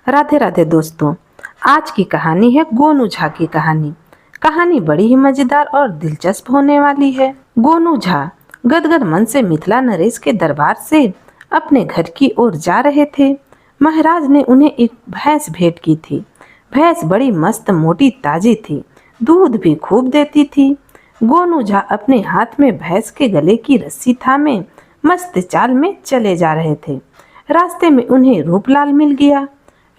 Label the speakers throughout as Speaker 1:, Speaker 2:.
Speaker 1: राधे राधे दोस्तों। आज की कहानी है गोनू झा की कहानी। कहानी बड़ी ही मजेदार और दिलचस्प होने वाली है। गोनू झा गदगद मन से मिथिला नरेश के दरबार से अपने घर की ओर जा रहे थे। महाराज ने उन्हें एक भैंस भेंट की थी। भैंस बड़ी मस्त मोटी ताजी थी, दूध भी खूब देती थी। गोनू झा अपने हाथ में भैंस के गले की रस्सी थामे मस्त चाल में चले जा रहे थे। रास्ते में उन्हें रूपलाल मिल गया।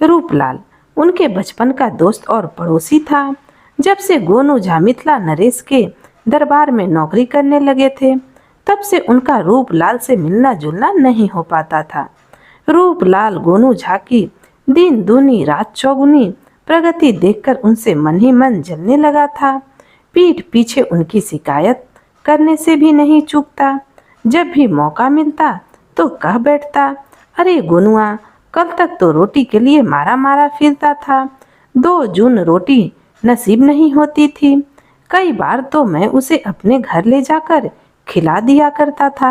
Speaker 1: रूपलाल उनके बचपन का दोस्त और पड़ोसी था। जब से गोनू झा मिथिला नरेश के दरबार में नौकरी करने लगे थे, तब से उनका रूपलाल से मिलना जुलना नहीं हो पाता था। रूपलाल गोनू झा की दिन दूनी रात चौगुनी प्रगति देखकर उनसे मन ही मन जलने लगा था। पीठ पीछे उनकी शिकायत करने से भी नहीं चूकता। जब भी मौका मिलता तो कह बैठता, अरे गोनुआ, कल तक तो रोटी के लिए मारा मारा फिरता था, 2 जून रोटी नसीब नहीं होती थी। कई बार तो मैं उसे अपने घर ले जाकर खिला दिया करता था।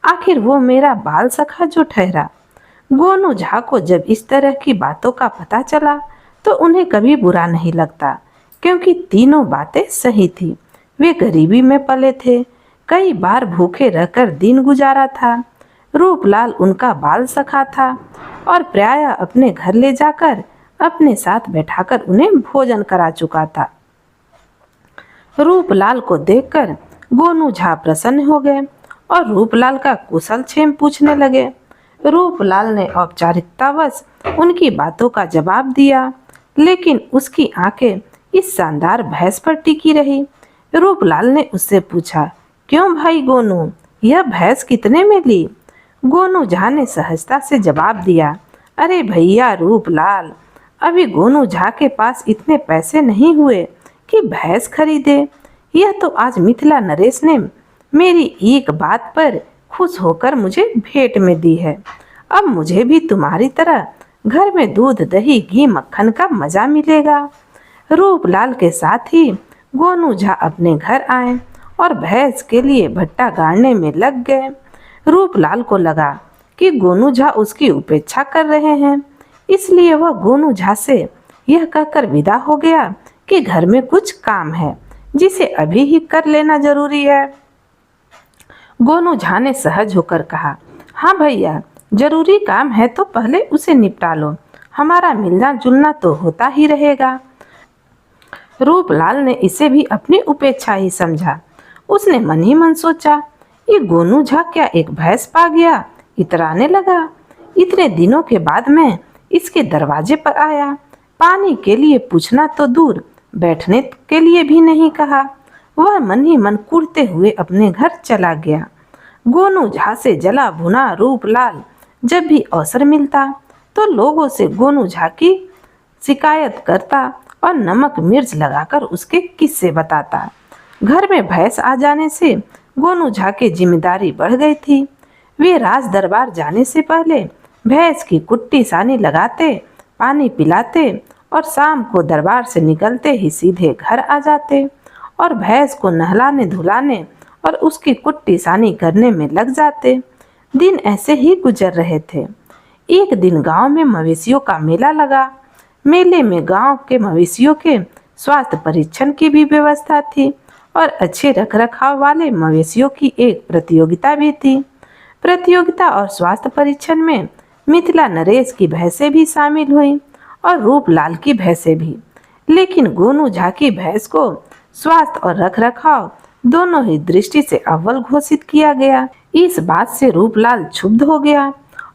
Speaker 1: आखिर वो मेरा बाल सखा जो ठहरा। गोनू झा को जब इस तरह की बातों का पता चला तो उन्हें कभी बुरा नहीं लगता, क्योंकि तीनों बातें सही थी। वे गरीबी में पले थे, कई बार भूखे रहकर दिन गुजारा था। रूपलाल उनका बाल सखा था और प्रायः अपने घर ले जाकर अपने साथ बैठाकर उन्हें भोजन करा चुका था। रूपलाल को देखकर गोनू झा प्रसन्न हो गए और रूपलाल का कुशल क्षेम पूछने लगे। रूपलाल ने औपचारिकतावश उनकी बातों का जवाब दिया, लेकिन उसकी आंखें इस शानदार भैंस पर टिकी रही। रूपलाल ने उससे पूछा, क्यों भाई गोनू, यह भैंस कितने में ली? गोनू झा ने सहजता से जवाब दिया, अरे भैया रूपलाल, अभी गोनू झा के पास इतने पैसे नहीं हुए कि भैंस खरीदे। यह तो आज मिथिला नरेश ने मेरी एक बात पर खुश होकर मुझे भेंट में दी है। अब मुझे भी तुम्हारी तरह घर में दूध दही घी मक्खन का मजा मिलेगा। रूपलाल के साथ ही गोनू झा अपने घर आए और भैंस के लिए भट्टा गाड़ने में लग गए। रूपलाल को लगा कि गोनू झा उसकी उपेक्षा कर रहे हैं, इसलिए वह गोनू झा से यह कहकर विदा हो गया कि घर में कुछ काम है जिसे अभी ही कर लेना जरूरी है। गोनू झा ने सहज होकर कहा, हाँ भैया, जरूरी काम है तो पहले उसे निपटा लो, हमारा मिलना जुलना तो होता ही रहेगा। रूपलाल ने इसे भी अपनी उपेक्षा ही समझा। उसने मन ही मन सोचा, ये गोनू झा क्या एक भैंस पा गया, इतराने लगा। इतने दिनों के बाद मैं इसके दरवाजे पर आया, पानी के लिए पूछना तो दूर, बैठने के लिए भी नहीं कहा। वह मन ही मन कुढ़ते हुए अपने घर चला गया। गोनू झा से जला भुना रूपलाल जब भी अवसर मिलता तो लोगों से गोनू झा की शिकायत करता और नमक मिर्च लगाकर उसके किस्से बताता। घर में भैंस आ जाने से गोनू झा की जिम्मेदारी बढ़ गई थी। वे राज दरबार जाने से पहले भैंस की कुट्टी सानी लगाते, पानी पिलाते और शाम को दरबार से निकलते ही सीधे घर आ जाते और भैंस को नहलाने धुलाने और उसकी कुट्टी सानी करने में लग जाते। दिन ऐसे ही गुजर रहे थे। एक दिन गांव में मवेशियों का मेला लगा। मेले में गांव के मवेशियों के स्वास्थ्य परीक्षण की भी व्यवस्था थी और अच्छे रखरखाव वाले मवेशियों की एक प्रतियोगिता भी थी। प्रतियोगिता और स्वास्थ्य परीक्षण में मिथिला नरेश की भैंसें भी शामिल हुई और रूपलाल की भैंसें भी, लेकिन गोनू झा की भैंस को स्वास्थ्य और रखरखाव दोनों ही दृष्टि से अव्वल घोषित किया गया। इस बात से रूपलाल क्षुब्ध हो गया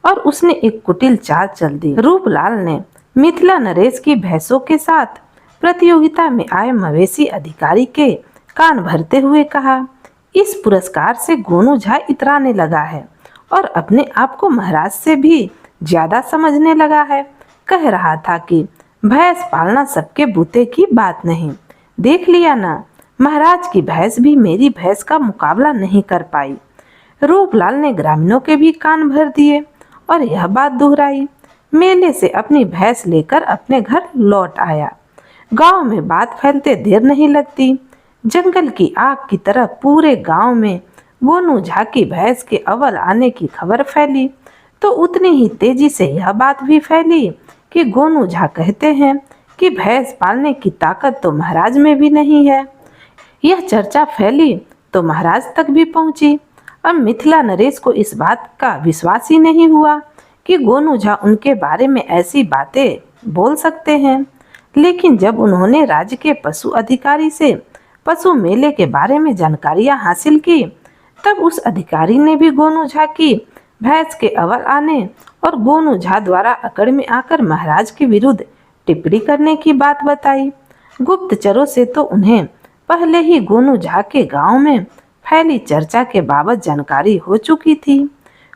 Speaker 1: और उसने एक कुटिल चाल चल दी। रूपलाल ने मिथिला नरेश की भैंसों के साथ प्रतियोगिता में आए मवेशी अधिकारी के कान भरते हुए कहा, इस पुरस्कार से गोनू झा इतराने लगा है और अपने आप को महाराज से भी ज्यादा समझने लगा है। कह रहा था कि भैंस पालना सबके बूते की बात नहीं। देख लिया ना, महाराज की भैंस भी मेरी भैंस का मुकाबला नहीं कर पाई। रूपलाल ने ग्रामीणों के भी कान भर दिए और यह बात दोहराई। मेले से अपनी भैंस लेकर अपने घर लौट आया। गांव में बात फैलते देर नहीं लगती। जंगल की आग की तरह पूरे गांव में गोनू झा की भैंस के अव्वल आने की खबर फैली। तो उतनी ही तेजी से यह बात भी फैली कि गोनू झा कहते हैं कि भैंस पालने की ताकत तो महाराज में भी नहीं है। यह चर्चा फैली तो महाराज तक भी पहुंची। अब मिथिला नरेश को इस बात का विश्वास ही नहीं हुआ कि गोनू झा उनके बारे में ऐसी बातें बोल सकते हैं। लेकिन जब उन्होंने राज्य के पशु अधिकारी से पशु मेले के बारे में जानकारियां हासिल की, तब उस अधिकारी ने भी गोनू झा की भैंस के अव्वल आने और गोनू झा द्वारा अकड़ में आकर महाराज के विरुद्ध टिप्पणी करने की बात बताई। गुप्तचरों से तो उन्हें पहले ही गोनू झा के गांव में फैली चर्चा के बाबत जानकारी हो चुकी थी।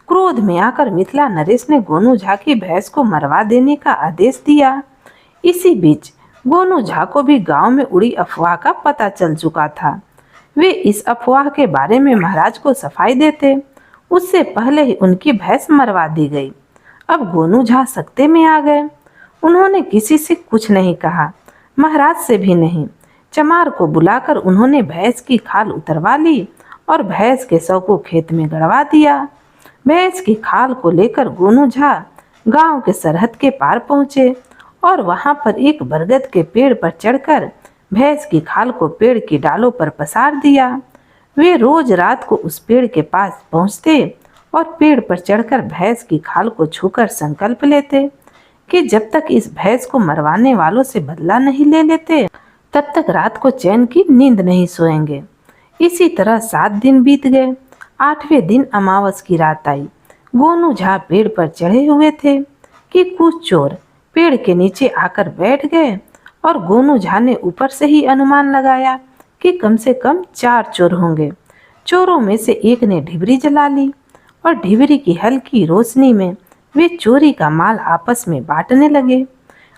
Speaker 1: क्रोध में आकर मिथिला नरेश ने गोनू झा की भैंस को मरवा देने का आदेश दिया। इसी बीच गोनू झा को भी गांव में उड़ी अफवाह का पता चल चुका था। वे इस अफवाह के बारे में महाराज को सफाई देते, उससे पहले ही उनकी भैंस मरवा दी गई। अब गोनू झा सकते में आ गए। उन्होंने किसी से कुछ नहीं कहा, महाराज से भी नहीं। चमार को बुलाकर उन्होंने भैंस की खाल उतरवा ली और भैंस के शव को खेत में गड़वा दिया। भैंस की खाल को लेकर गोनू झा गांव के सरहद के पार पहुंचे और वहां पर एक बरगद के पेड़ पर चढ़कर भैंस की खाल को पेड़ की डालों पर पसार दिया। वे रोज रात को उस पेड़ के पास पहुंचते और पेड़ पर चढ़कर भैंस की खाल को छूकर संकल्प लेते कि जब तक इस भैंस को मरवाने वालों से बदला नहीं ले लेते, तब तक रात को चैन की नींद नहीं सोएंगे। इसी तरह 7 दिन बीत गए। 8वें दिन अमावस की रात आई। गोनू झा पेड़ पर चढ़े हुए थे कि कुछ चोर पेड़ के नीचे आकर बैठ गए और गोनू झा ने ऊपर से ही अनुमान लगाया कि कम से कम 4 चोर होंगे। चोरों में से एक ने ढिबरी जला ली और ढिबरी की हल्की रोशनी में वे चोरी का माल आपस में बांटने लगे।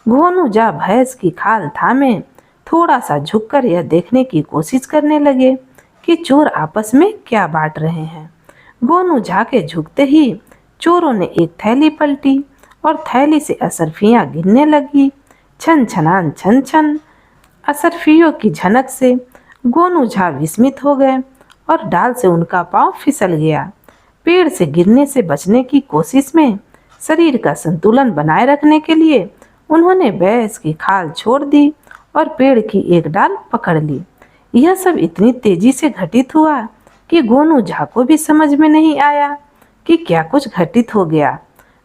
Speaker 1: गोनू झा भैंस की खाल थामे थोड़ा सा झुककर यह देखने की कोशिश करने लगे कि चोर आपस में क्या बांट रहे हैं। गोनू झा के झुकते ही चोरों ने एक थैली पलटी और थैली से असरफियां गिरने लगी। छन छनान छन छन। असरफियों की झनक से गोनू झा विस्मित हो गए और डाल से उनका पांव फिसल गया। पेड़ से गिरने से बचने की कोशिश में शरीर का संतुलन बनाए रखने के लिए उन्होंने भैंस की खाल छोड़ दी और पेड़ की एक डाल पकड़ ली। यह सब इतनी तेजी से घटित हुआ कि गोनू झा को भी समझ में नहीं आया कि क्या कुछ घटित हो गया।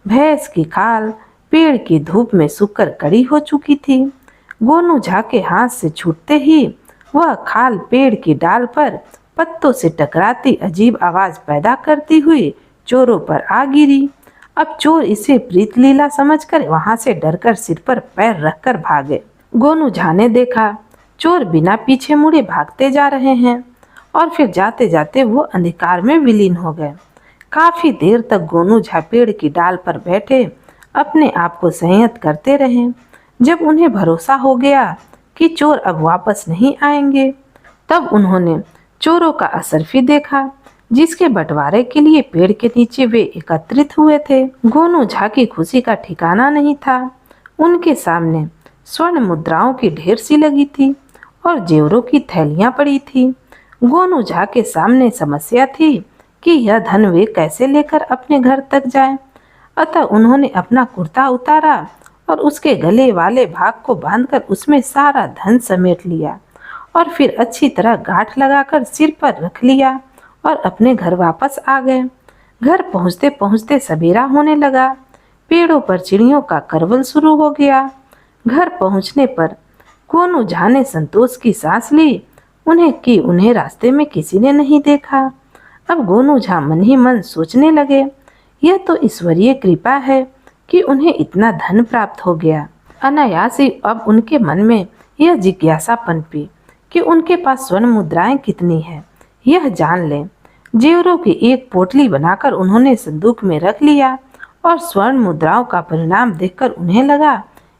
Speaker 1: भैंस की खाल पेड़ की धूप में सूखकर कड़ी हो चुकी थी। गोनू झा के हाथ से छूटते ही वह खाल पेड़ की डाल पर पत्तों से टकराती अजीब आवाज पैदा करती हुई चोरों पर आ गिरी। अब चोर इसे प्रीत लीला समझकर वहां से डरकर सिर पर पैर रखकर भागे। गोनू झा ने देखा चोर बिना पीछे मुड़े भागते जा रहे हैं और फिर जाते जाते वो अंधकार में विलीन हो गए। काफी देर तक गोनू झा पेड़ की डाल पर बैठे अपने आप को संयत करते रहे। जब उन्हें भरोसा हो गया कि चोर अब वापस नहीं आएंगे, तब उन्होंने चोरों का असरफी देखा जिसके बंटवारे के लिए पेड़ के नीचे वे एकत्रित हुए थे। गोनू झा की खुशी का ठिकाना नहीं था। उनके सामने स्वर्ण मुद्राओं की ढेर सी लगी थी और जेवरों की थैलियां पड़ी थी। गोनू झा के सामने समस्या थी कि यह धन वे कैसे लेकर अपने घर तक जाएं। अतः उन्होंने अपना कुर्ता उतारा और उसके गले वाले भाग को बांधकर उसमें सारा धन समेट लिया और फिर अच्छी तरह गांठ लगाकर सिर पर रख लिया और अपने घर वापस आ गए। घर पहुंचते पहुंचते सवेरा होने लगा। पेड़ों पर चिड़ियों का करवल शुरू हो गया। घर पहुंचने पर गोनू झा ने संतोष की सांस ली उन्हें रास्ते में किसी ने नहीं देखा। अब गोनू झा मन ही मन सोचने लगे, यह तो ईश्वरीय कृपा है कि उन्हें इतना धन प्राप्त हो गया। अनायास ही अब उनके मन में यह जिज्ञासा पनपी कि उनके पास स्वर्ण मुद्राएं कितनी है, यह जान लें। जेवरों की एक पोटली बनाकर उन्होंने संदूक में रख लिया और स्वर्ण मुद्राओं का परिणाम देखकर उन्हें लगा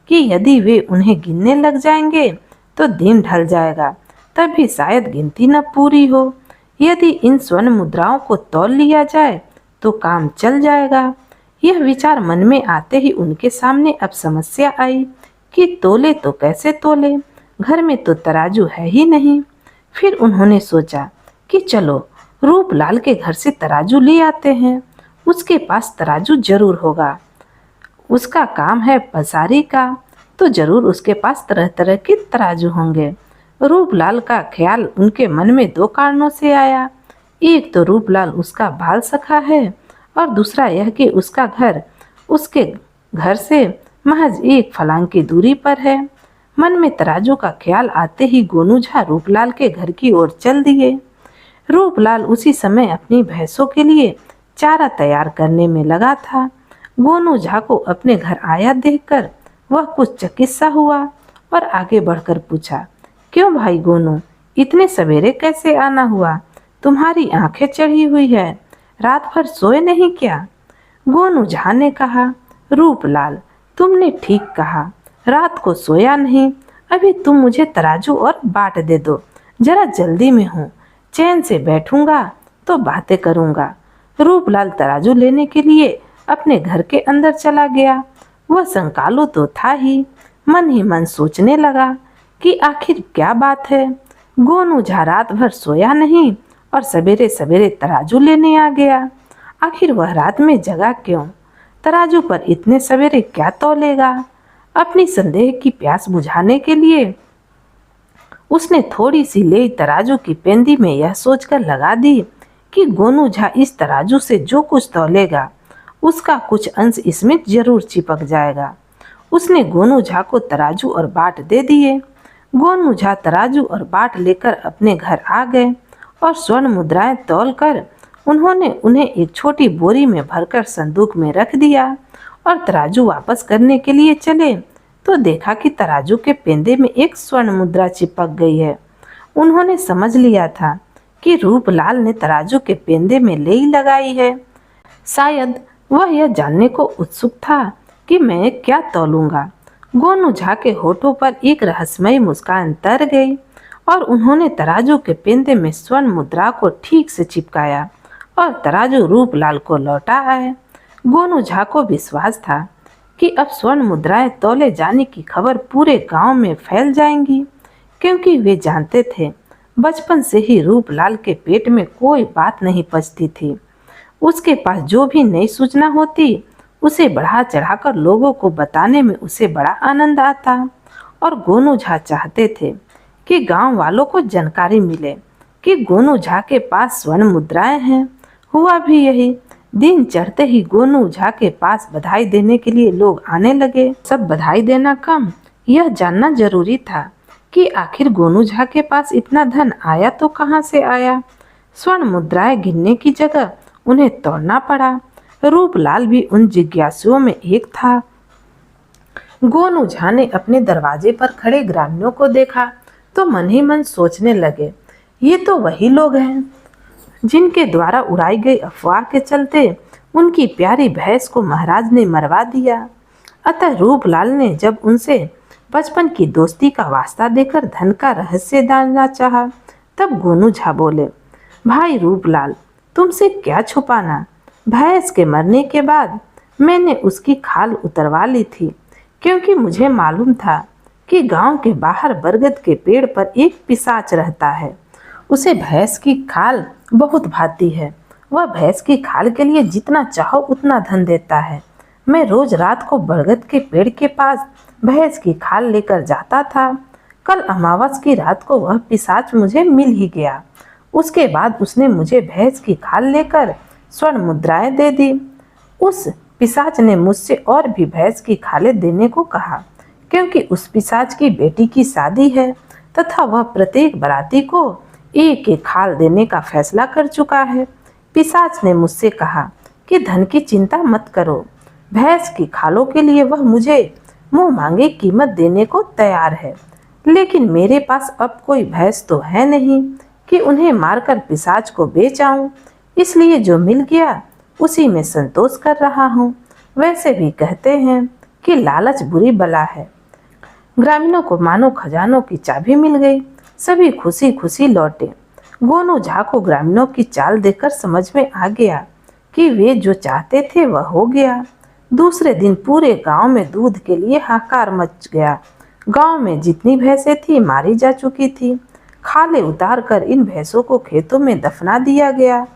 Speaker 1: कि यदि वे उन्हें गिनने लग जाएंगे तो दिन ढल जाएगा, तब भी शायद गिनती न पूरी हो। यदि इन स्वर्ण मुद्राओं को तौल लिया जाए तो काम चल जाएगा। यह विचार मन में आते ही उनके सामने अब समस्या आई कि तोले तो कैसे तोले, घर में तो तराजू है ही नहीं। फिर उन्होंने सोचा कि चलो रूपलाल के घर से तराजू ले आते हैं उसके पास तराजू जरूर होगा। उसका काम है पसारी का, तो जरूर उसके पास तरह तरह के तराजू होंगे। रूपलाल का ख्याल उनके मन में दो कारणों से आया। एक तो रूपलाल उसका बाल सखा है, और दूसरा यह कि उसका घर उसके घर से महज एक फलांग की दूरी पर है। मन में तराजू का ख्याल आते ही गोनू झा रूपलाल के घर की ओर चल दिए। रूपलाल उसी समय अपनी भैंसों के लिए चारा तैयार करने में लगा था। गोनू झा को अपने घर आया देखकर वह कुछ चकित सा हुआ और आगे बढ़कर पूछा, क्यों भाई गोनू, इतने सवेरे कैसे आना हुआ? तुम्हारी आंखें चढ़ी हुई है, रात भर सोए नहीं क्या? गोनू झा ने कहा, रूपलाल, तुमने ठीक कहा, रात को सोया नहीं। अभी तुम मुझे तराजू और बाट दे दो, जरा जल्दी में हूँ। चैन से बैठूंगा तो बातें करूंगा। रूपलाल तराजू लेने के लिए अपने घर के अंदर चला गया। वह संकालू तो था ही मन सोचने लगा कि आखिर क्या बात है। गोनू झा रात भर सोया नहीं और सवेरे सवेरे तराजू लेने आ गया। आखिर वह रात में जगा क्यों? तराजू पर इतने सवेरे क्या तौलेगा? अपनी संदेह की प्यास बुझाने के लिए उसने थोड़ी सी ले तराजू की पेंदी में यह सोचकर लगा दी कि गोनू झा इस तराजू से जो कुछ तौलेगा उसका कुछ अंश इसमें जरूर चिपक जाएगा। उसने गोनू झा को तराजू और बाट दे दिए। गोनू झा तराजू और बाट लेकर अपने घर आ गए और स्वर्ण मुद्राएं तौलकर उन्होंने उन्हें एक छोटी बोरी में भरकर संदूक में रख दिया और तराजू वापस करने के लिए चले तो देखा कि तराजू के पेंदे में एक स्वर्ण मुद्रा चिपक गई है। उन्होंने समझ लिया था कि रूपलाल ने तराजू के पेंदे में लेई लगाई है। शायद वह यह जानने को उत्सुक था कि मैं क्या तौलूंगा। गोनू झा के होठों पर एक रहस्यमयी मुस्कान तर गई और उन्होंने तराजू के पेंदे में स्वर्ण मुद्रा को ठीक से चिपकाया और तराजू रूपलाल को लौटा आए। गोनू झा को विश्वास था कि अब स्वर्ण मुद्राएं तौले जाने की खबर पूरे गांव में फैल जाएंगी, क्योंकि वे जानते थे बचपन से ही रूपलाल के पेट में कोई बात नहीं पचती थी। उसके पास जो भी नई सूचना होती उसे बढ़ा चढ़ाकर लोगों को बताने में उसे बड़ा आनंद आता और गोनू झा चाहते थे कि गांव वालों को जानकारी मिले कि गोनू झा के पास स्वर्ण मुद्राएं हैं। हुआ भी यही। दिन चढ़ते ही गोनू झा के पास बधाई देने के लिए लोग आने लगे। सब बधाई देना कम, यह जानना जरूरी था कि आखिर गोनू झा के पास इतना धन आया तो कहाँ से आया। स्वर्ण मुद्राएं गिनने की जगह उन्हें तोड़ना पड़ा। रूपलाल भी उन जिज्ञासुओं में एक था। गोनू झा ने अपने दरवाजे पर खड़े ग्रामीणों को देखा तो मन ही मन सोचने लगे, ये तो वही लोग हैं जिनके द्वारा उड़ाई गई अफवाह के चलते उनकी प्यारी भैंस को महाराज ने मरवा दिया। अतः रूपलाल ने जब उनसे बचपन की दोस्ती का वास्ता देकर धन का रहस्य जानना चाहा, तब गोनू झा बोले, भाई रूपलाल, तुमसे क्या छुपाना। भैंस के मरने के बाद मैंने उसकी खाल उतरवा ली थी, क्योंकि मुझे मालूम था कि गांव के बाहर बरगद के पेड़ पर एक पिशाच रहता है। उसे भैंस की खाल बहुत भाती है। वह भैंस की खाल के लिए जितना चाहो उतना धन देता है। मैं रोज रात को बरगद के पेड़ के पास भैंस की खाल लेकर जाता था। कल अमावस की रात को वह पिशाच मुझे मिल ही गया। उसके बाद उसने मुझे भैंस की खाल लेकर स्वर्ण मुद्राएं दे दी। उस पिशाच ने मुझसे और भी भैंस की खालें देने को कहा, क्योंकि उस पिशाच की बेटी की शादी है तथा वह प्रत्येक बाराती को एक एक खाल देने का फैसला कर चुका है। पिशाच ने मुझसे कहा कि धन की चिंता मत करो, भैंस की खालों के लिए वह मुझे मुंह मांगे कीमत देने को तैयार है, लेकिन मेरे पास अब कोई भैंस तो है नहीं कि उन्हें मारकर पिशाच को बेच आऊं। इसलिए जो मिल गया उसी में संतोष कर रहा हूँ। वैसे भी कहते हैं कि लालच बुरी बला है। ग्रामीणों को मानो खजानों की चाबी मिल गई। सभी खुशी खुशी लौटे। गोनू झा को ग्रामीणों की चाल देखकर समझ में आ गया कि वे जो चाहते थे वह हो गया। दूसरे दिन पूरे गांव में दूध के लिए हाहाकार मच गया। गांव में जितनी भैंसें थी मारी जा चुकी थी। खाले उतार कर इन भैंसों को खेतों में दफना दिया गया।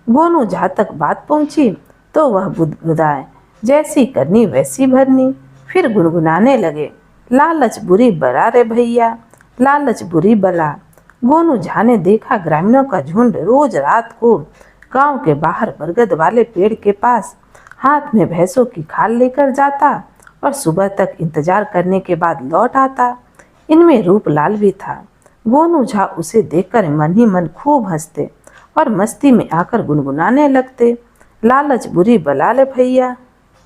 Speaker 1: गोनू झा तक बात पहुंची तो वह बुदबुदाए, जैसी करनी वैसी भरनी। फिर गुनगुनाने लगे, लालच बुरी बला रे भैया, लालच बुरी बला। गोनू झा ने देखा ग्रामीणों का झुंड रोज रात को गांव के बाहर बरगद वाले पेड़ के पास हाथ में भैंसों की खाल लेकर जाता और सुबह तक इंतजार करने के बाद लौट आता। इनमें रूपलाल भी था। गोनू झा उसे देखकर मन ही मन खूब हंसते और मस्ती में आकर गुनगुनाने लगते, लालच बुरी बला ले भैया।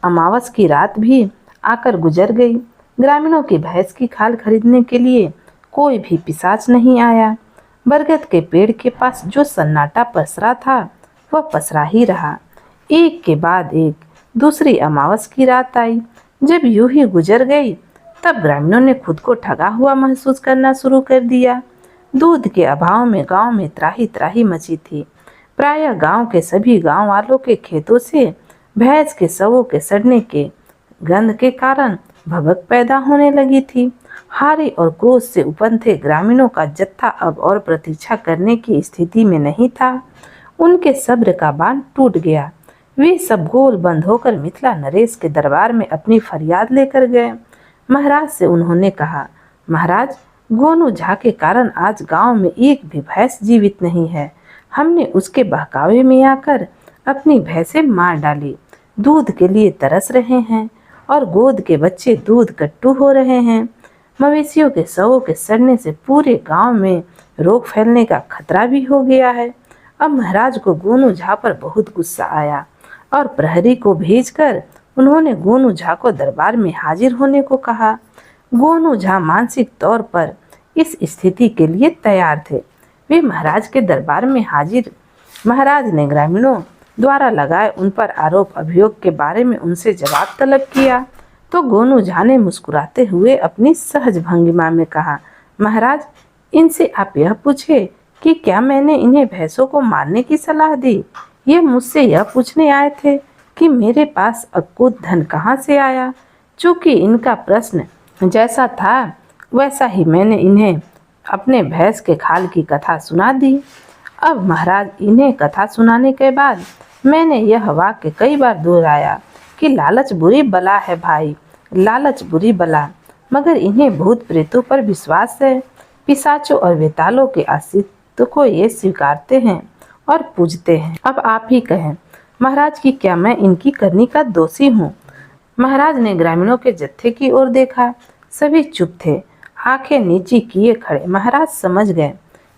Speaker 1: अमावस की रात भी आकर गुजर गई। ग्रामीणों की भैंस की खाल खरीदने के लिए कोई भी पिशाच नहीं आया। बरगद के पेड़ के पास जो सन्नाटा पसरा था वह पसरा ही रहा। एक के बाद एक दूसरी अमावस की रात आई। जब यूं ही गुजर गई तब ग्रामीणों ने खुद को ठगा हुआ महसूस करना शुरू कर दिया। दूध के अभाव में गांव में त्राही त्राही मची थी। प्रायः गांव के सभी गांव वालों के खेतों से भैंस के शवों के सड़ने के गंध के कारण भभक पैदा होने लगी थी। हारी और क्रोध से उपंथे ग्रामीणों का जत्था अब और प्रतीक्षा करने की स्थिति में नहीं था। उनके सब्र का बांध टूट गया। वे सब गोल बंद होकर मिथिला नरेश के दरबार में अपनी फरियाद लेकर गए। महाराज से उन्होंने कहा, महाराज, गोनू झा के कारण आज गांव में एक भी भैंस जीवित नहीं है। हमने उसके बहकावे में आकर अपनी भैंसें मार डाली। दूध के लिए तरस रहे हैं और गोद के बच्चे दूध कट्टू हो रहे हैं। मवेशियों के शवों के सड़ने से पूरे गांव में रोग फैलने का खतरा भी हो गया है। अब महाराज को गोनू झा पर बहुत गुस्सा आया और प्रहरी को भेजकर उन्होंने गोनू झा को दरबार में हाजिर होने को कहा। गोनू झा मानसिक तौर पर इस स्थिति के लिए तैयार थे। वे महाराज के दरबार में हाजिर। महाराज ने ग्रामीणों द्वारा लगाए उन पर आरोप अभियोग के बारे में उनसे जवाब तलब किया तो गोनू झा ने मुस्कुराते हुए अपनी सहज भंगिमा में कहा, महाराज, इनसे आप यह पूछे कि क्या मैंने इन्हें भैंसों को मारने की सलाह दी। ये मुझसे यह पूछने आए थे कि मेरे पास अकूत धन कहाँ से आया। चूँकि इनका प्रश्न जैसा था वैसा ही मैंने इन्हें अपने भैंस के खाल की कथा सुना दी। अब महाराज, इन्हें कथा सुनाने के बाद मैंने यह वाक्य कई बार दोहराया कि लालच बुरी बला है भाई, लालच बुरी बला। मगर इन्हें भूत प्रेतों पर विश्वास है। पिशाचों और वेतालों के अस्तित्व को ये स्वीकारते हैं और पूजते हैं। अब आप ही कहें महाराज कि क्या मैं इनकी करनी का दोषी हूँ। महाराज ने ग्रामीणों के जत्थे की ओर देखा। सभी चुप थे, आंखें नीची किए खड़े। महाराज समझ गए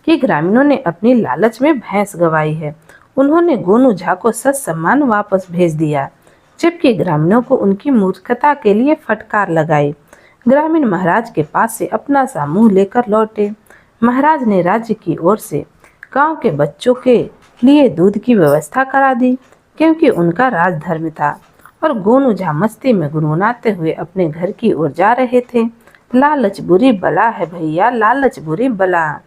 Speaker 1: कि ग्रामीणों ने अपनी लालच में भैंस गंवाई है। उन्होंने गोनू झा को ससम्मान वापस भेज दिया, जबकि ग्रामीणों को उनकी मूर्खता के लिए फटकार लगाई। ग्रामीण महाराज के पास से अपना सा मुंह लेकर लौटे। महाराज ने राज्य की ओर से गांव के बच्चों के लिए दूध की व्यवस्था करा दी, क्योंकि उनका राजधर्म था। और गोनू झा मस्ती में गुनगुनाते हुए अपने घर की ओर जा रहे थे, लालच बुरी बला है भैया, लालच बुरी बला।